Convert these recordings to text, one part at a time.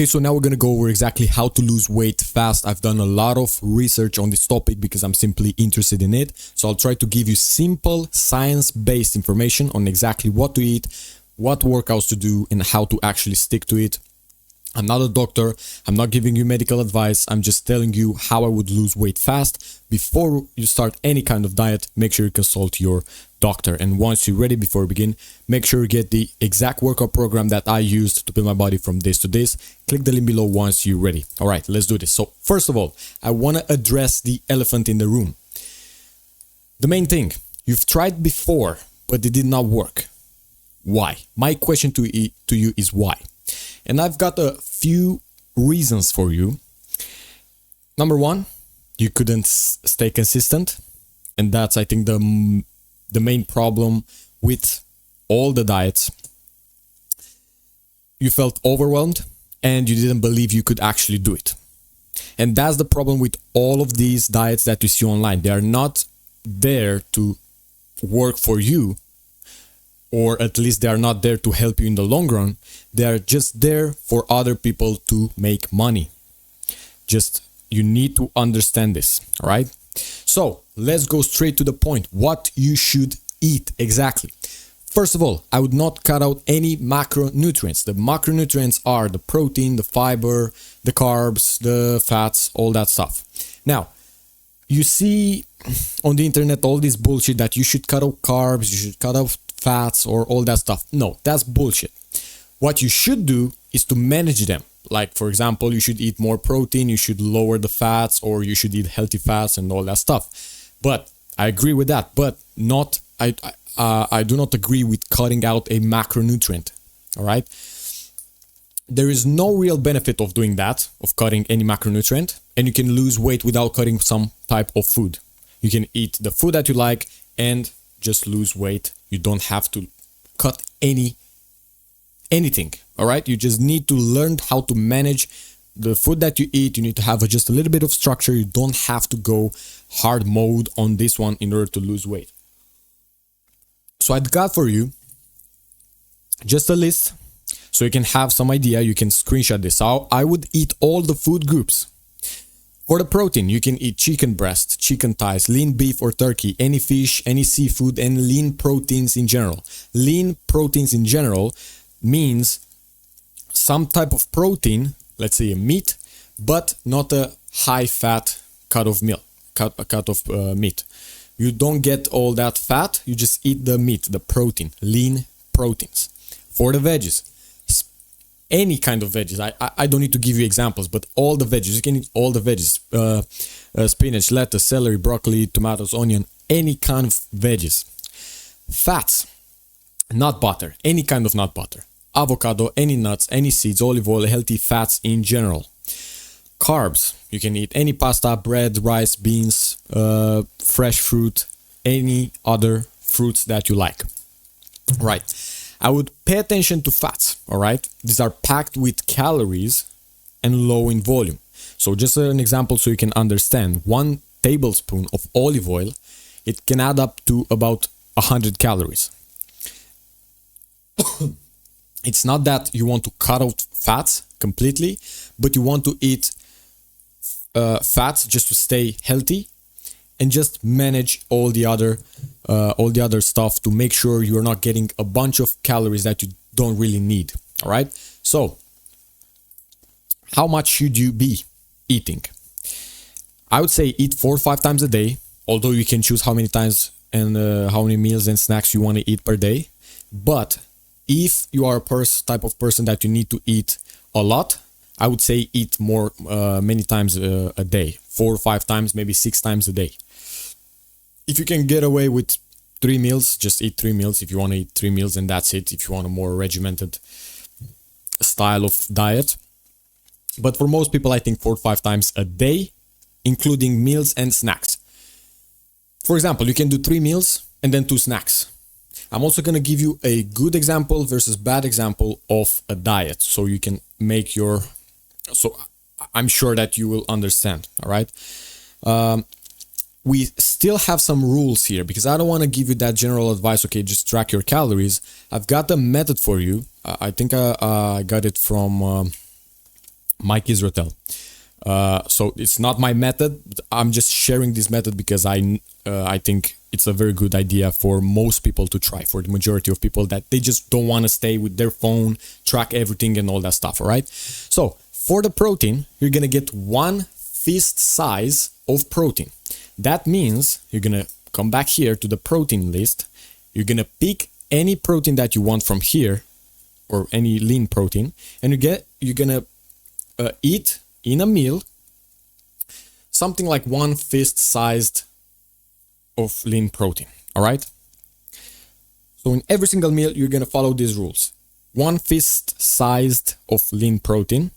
Okay, so now we're gonna go over exactly how to lose weight fast. I've done a lot of research on this topic because I'm simply interested in it. So I'll try to give you simple science-based information on exactly what to eat, what workouts to do, and how to actually stick to it. I'm not a doctor. I'm not giving you medical advice. I'm just telling you how I would lose weight fast. Before you start any kind of diet, make sure you consult your doctor. And once you're ready, before we begin, make sure you get the exact workout program that I used to build my body from this to this. Click the link below once you're ready. All right, let's do this. So first of all, I want to address the elephant in the room. The main thing, you've tried before, but it did not work. Why? My question to you is why? And I've got a few reasons for you. Number one, you couldn't stay consistent. And that's, I think, the main problem with all the diets. You felt overwhelmed and you didn't believe you could actually do it. And that's the problem with all of these diets that you see online. They are not there to work for you, or at least they are not there to help you in the long run. They are just there for other people to make money. Just, you need to understand this, all right? So let's go straight to the point. What you should eat exactly. First of all, I would not cut out any macronutrients. The macronutrients are the protein, the fiber, the carbs, the fats, all that stuff. Now, you see on the internet all this bullshit that you should cut out carbs, you should cut out fats or all that stuff. No, that's bullshit. What you should do is to manage them. Like, for example, you should eat more protein, you should lower the fats, or you should eat healthy fats and all that stuff. But I agree with that, but not I do not agree with cutting out a macronutrient. All right. There is no real benefit of doing that, of cutting any macronutrient, and you can lose weight without cutting some type of food. You can eat the food that you like and just lose weight. You don't have to cut anything. All right. You just need to learn how to manage the food that you eat. You need to have just a little bit of structure. You don't have to go hard mode on this one in order to lose weight. So I've got for you just a list so you can have some idea. You can screenshot this. I would eat all the food groups. For the protein, you can eat chicken breast, chicken thighs, lean beef or turkey, any fish, any seafood, and lean proteins in general. Lean proteins in general means some type of protein, let's say a meat, but not a high fat cut of meat. You don't get all that fat, you just eat the meat, the protein, lean proteins. For the veggies, any kind of veggies, I don't need to give you examples, but all the veggies, you can eat all the veggies, spinach, lettuce, celery, broccoli, tomatoes, onion, any kind of veggies. Fats, nut butter, any kind of nut butter, avocado, any nuts, any seeds, olive oil, healthy fats in general. Carbs, you can eat any pasta, bread, rice, beans, fresh fruit, any other fruits that you like. Right. I would pay attention to fats, all right? These are packed with calories and low in volume. So just an example so you can understand. 1 tablespoon of olive oil, it can add up to about 100 calories. It's not that you want to cut out fats completely, but you want to eat fats just to stay healthy and just manage all the other stuff to make sure you're not getting a bunch of calories that you don't really need. All right. So how much should you be eating? I would say eat 4 or 5 times a day, although you can choose how many times and how many meals and snacks you want to eat per day. But if you are a type of person that you need to eat a lot, I would say eat more, many times a day, 4 or 5 times, maybe 6 times a day. If you can get away with 3 meals, just eat 3 meals. If you want to eat 3 meals, and that's it. If you want a more regimented style of diet. But for most people, I think 4 or 5 times a day, including meals and snacks. For example, you can do 3 meals and then 2 snacks. I'm also going to give you a good example versus bad example of a diet, so you can make your... So I'm sure that you will understand, all right? We still have some rules here because I don't want to give you that general advice, okay, just track your calories. I've got a method for you. I think I got it from Mike Israetel. So it's not my method. I'm just sharing this method because I think it's a very good idea for most people to try, for the majority of people that they just don't want to stay with their phone, track everything and all that stuff, all right? So for the protein, you're going to get 1 fist size of protein. That means you're going to come back here to the protein list. You're going to pick any protein that you want from here, or any lean protein, and you're going to eat in a meal something like 1 fist sized of lean protein, all right? So in every single meal, you're going to follow these rules. 1 fist sized of lean protein.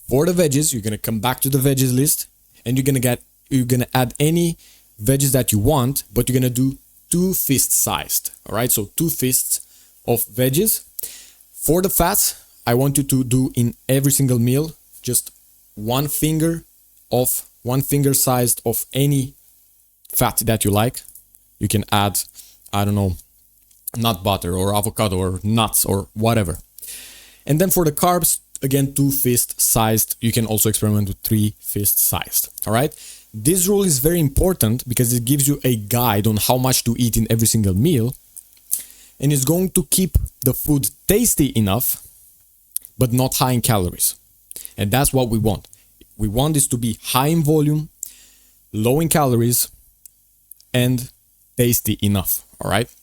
For the veggies, you're going to come back to the veggies list, and you're going to add any veggies that you want, but you're going to do 2 fist sized, all right? So 2 fists of veggies. For the fats, I want you to do in every single meal just 1 finger sized of any fat that you like. You can add, I don't know, nut butter or avocado or nuts or whatever. And then for the carbs, again, 2 fist sized. You can also experiment with 3 fist sized. All right. This rule is very important because it gives you a guide on how much to eat in every single meal. And it's going to keep the food tasty enough, but not high in calories. And that's what we want. We want this to be high in volume, low in calories, and tasty enough, all right?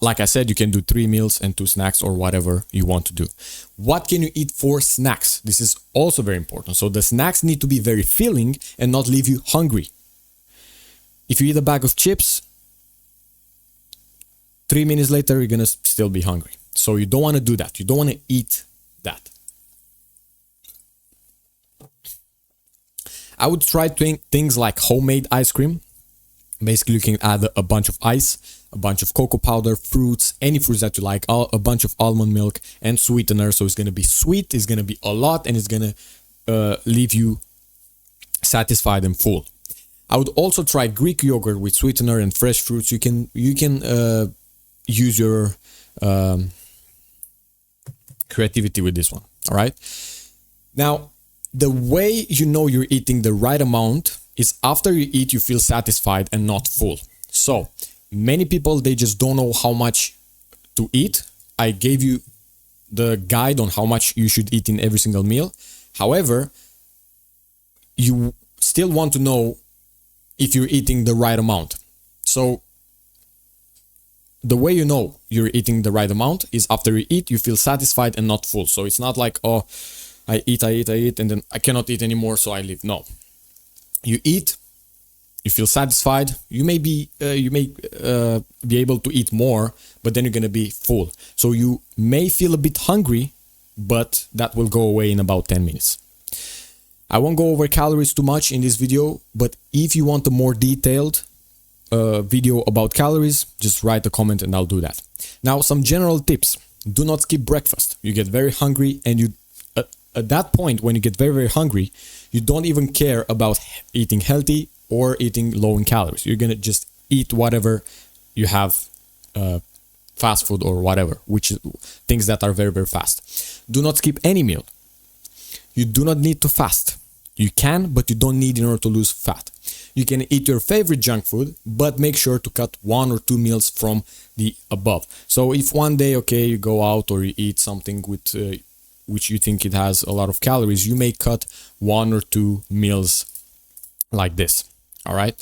Like I said, you can do 3 meals and 2 snacks or whatever you want to do. What can you eat for snacks? This is also very important. So the snacks need to be very filling and not leave you hungry. If you eat a bag of chips, 3 minutes later, you're going to still be hungry. So you don't want to do that. You don't want to eat that. I would try things like homemade ice cream. Basically, you can add a bunch of ice, a bunch of cocoa powder, fruits, any fruits that you like, a bunch of almond milk and sweetener. So it's going to be sweet, it's going to be a lot, and it's going to leave you satisfied and full. I would also try Greek yogurt with sweetener and fresh fruits. You can use your creativity with this one. All right. Now, the way you know you're eating the right amount is after you eat, you feel satisfied and not full. So many people, they just don't know how much to eat. I gave you the guide on how much you should eat in every single meal. However, you still want to know if you're eating the right amount. So the way you know you're eating the right amount is after you eat, you feel satisfied and not full. So it's not like, oh, I eat, and then I cannot eat anymore, so I leave. No. You eat, you feel satisfied. You may be able to eat more, but then you're gonna be full. So you may feel a bit hungry, but that will go away in about 10 minutes. I won't go over calories too much in this video, but if you want a more detailed video about calories, just write a comment and I'll do that. Now, some general tips. Do not skip breakfast. You get very hungry, and you at that point, when you get very, very hungry, you don't even care about eating healthy or eating low in calories. You're going to just eat whatever you have, fast food or whatever, which is things that are very, very fast. Do not skip any meal. You do not need to fast. You can, but you don't need in order to lose fat. You can eat your favorite junk food, but make sure to cut 1 or 2 meals from the above. So if one day, okay, you go out or you eat something with which you think it has a lot of calories, you may cut 1 or 2 meals like this. All right.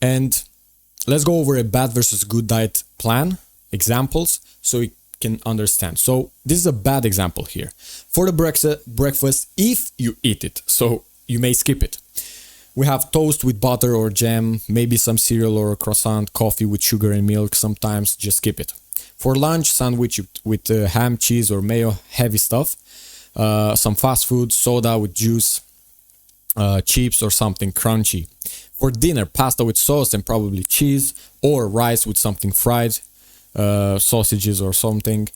And let's go over a bad versus good diet plan examples so you can understand. So this is a bad example here. For the breakfast, if you eat it, so you may skip it. We have toast with butter or jam, maybe some cereal or a croissant, coffee with sugar and milk. Sometimes just skip it. For lunch, sandwich with ham, cheese or mayo, heavy stuff. Some fast food, soda with juice, chips or something crunchy. For dinner, pasta with sauce and probably cheese, or rice with something fried, sausages or something.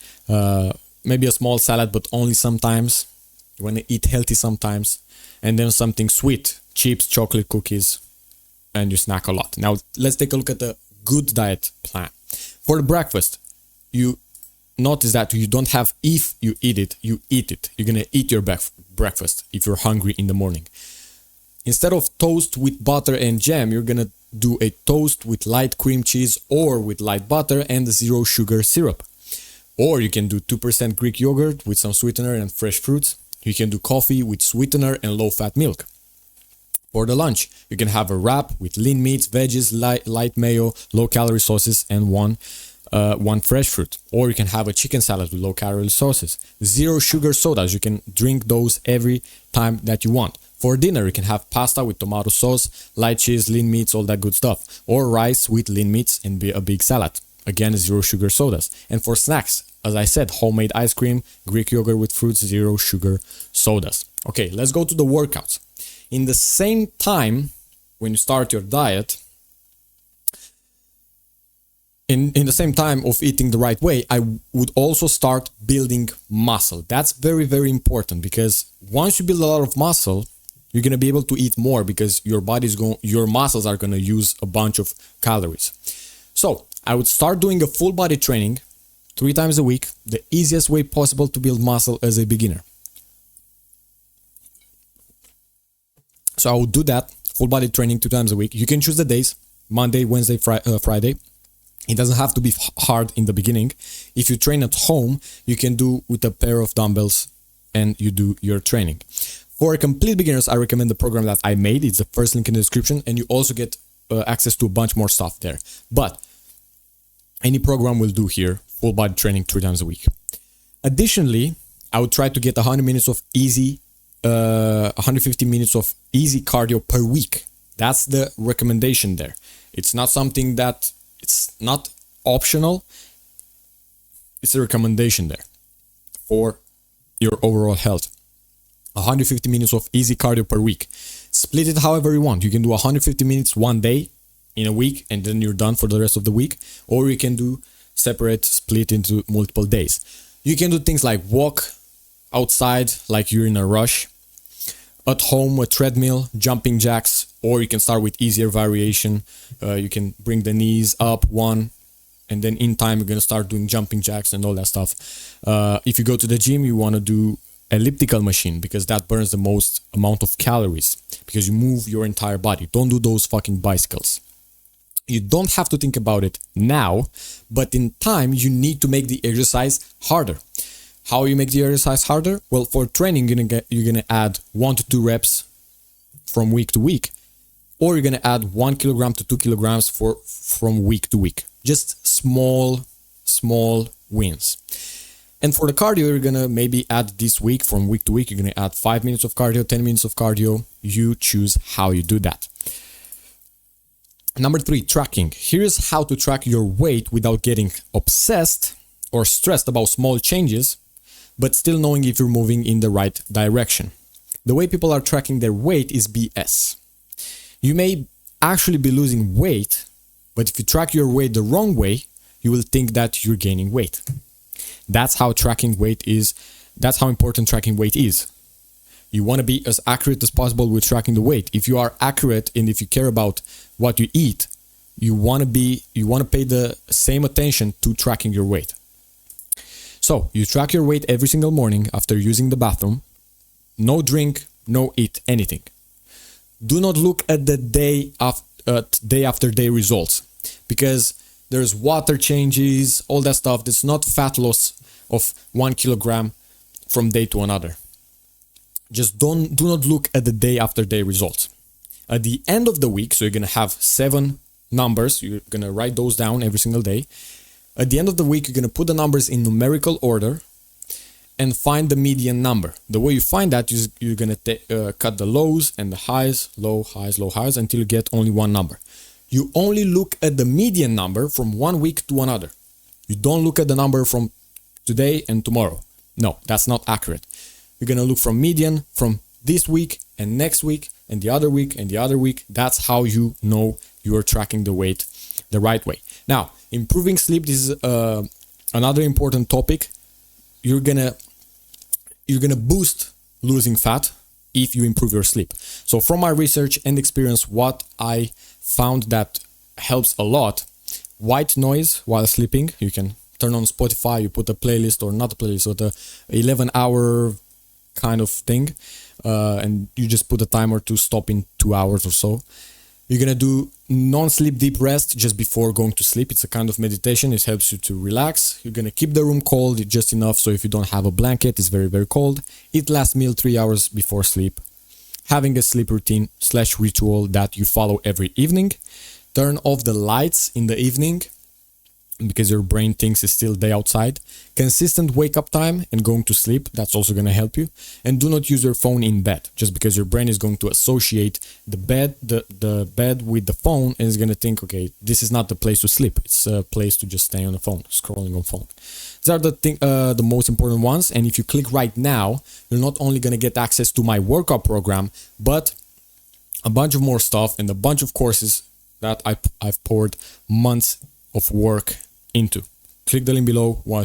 Maybe a small salad, but only sometimes. You want to eat healthy sometimes. And then something sweet, chips, chocolate, cookies, and you snack a lot. Now, let's take a look at the good diet plan. For the breakfast, you notice that you don't have if you eat it, you eat it. You're gonna eat your breakfast if you're hungry in the morning. Instead of toast with butter and jam, you're gonna do a toast with light cream cheese or with light butter and 0 sugar syrup. Or you can do 2% Greek yogurt with some sweetener and fresh fruits. You can do coffee with sweetener and low-fat milk. For the lunch, you can have a wrap with lean meats, veggies, light mayo, low-calorie sauces, and one fresh fruit. Or you can have a chicken salad with low-calorie sauces. 0 sugar sodas. You can drink those every time that you want. For dinner, you can have pasta with tomato sauce, light cheese, lean meats, all that good stuff. Or rice with lean meats and a big salad. Again, 0 sugar sodas. And for snacks, as I said, homemade ice cream, Greek yogurt with fruits, 0 sugar sodas. Okay, let's go to the workouts. In the same time, when you start your diet, in the same time of eating the right way, I would also start building muscle. That's very, very important, because once you build a lot of muscle, you're going to be able to eat more, because your muscles are going to use a bunch of calories. So I would start doing a full body training 3 times a week, the easiest way possible to build muscle as a beginner. So I would do that, full body training 2 times a week. You can choose the days, Monday, Wednesday, Friday. It doesn't have to be hard in the beginning. If you train at home, you can do with a pair of dumbbells and you do your training. For complete beginners, I recommend the program that I made. It's the first link in the description, and you also get access to a bunch more stuff there. But any program will do here, full body training 3 times a week. Additionally, I would try to get 150 minutes of easy cardio per week. That's the recommendation there. It's not something that, it's not optional. It's a recommendation there for your overall health. 150 minutes of easy cardio per week. Split it however you want. You can do 150 minutes one day in a week and then you're done for the rest of the week. Or you can do split into multiple days. You can do things like walk outside like you're in a rush. At home, a treadmill, jumping jacks, or you can start with easier variation. You can bring the knees up one, and then in time you're going to start doing jumping jacks and all that stuff. If you go to the gym, you want to do elliptical machine, because that burns the most amount of calories, because you move your entire body. Don't do those fucking bicycles. You don't have to think about it now, but in time you need to make the exercise harder. How you make the exercise harder? Well, for training, you're gonna add 1 to 2 reps from week to week, or you're gonna add 1 kilogram to 2 kilograms from week to week. Just small wins. And for the cardio, you're gonna maybe add this week, from week to week, you're gonna add 5 minutes of cardio, 10 minutes of cardio. You choose how you do that. Number 3, tracking. Here's how to track your weight without getting obsessed or stressed about small changes, but still knowing if you're moving in the right direction. The way people are tracking their weight is BS. You may actually be losing weight, but if you track your weight the wrong way, you will think that you're gaining weight. That's how tracking weight is. That's how important tracking weight is. You want to be as accurate as possible with tracking the weight. If you are accurate and if you care about what you eat, you want to pay the same attention to tracking your weight. So you track your weight every single morning after using the bathroom. No drink, no eat anything. Do not look at the day after day results, because there's water changes, all that stuff. There's not fat loss of 1 kilogram from day to another. Just do not look at the day after day results. At the end of the week, so you're going to have 7 numbers. You're going to write those down every single day. At the end of the week, you're going to put the numbers in numerical order and find the median number. The way you find that is you're going to cut the lows and the highs, low highs, low highs, until you get only one number. You only look at the median number from one week to another. You don't look at the number from today and tomorrow. No, that's not accurate. You're going to look from median from this week and next week and the other week and the other week. That's how you know you are tracking the weight the right way. Now, improving sleep is another important topic. You're gonna boost losing fat if you improve your sleep. So from my research and experience, what I found that helps a lot: white noise while sleeping. You can turn on Spotify, you put a playlist or not a playlist, but a 11-hour kind of thing, and you just put a timer to stop in 2 hours or so. You're gonna do non-sleep deep rest just before going to sleep. It's a kind of meditation. It helps you to relax. You're gonna keep the room cold just enough so if you don't have a blanket, it's very, very cold. Eat last meal 3 hours before sleep. Having a sleep routine / ritual that you follow every evening. Turn off the lights in the evening because your brain thinks it's still day outside. Consistent wake up time and going to sleep, that's also going to help you. And do not use your phone in bed, just because your brain is going to associate the bed with the phone and is going to think, okay, this is not the place to sleep. It's a place to just stay on the phone, scrolling on phone. These are the most important ones. And if you click right now, you're not only going to get access to my workout program, but a bunch of more stuff and a bunch of courses that I've poured months of work into. Click the link below, want to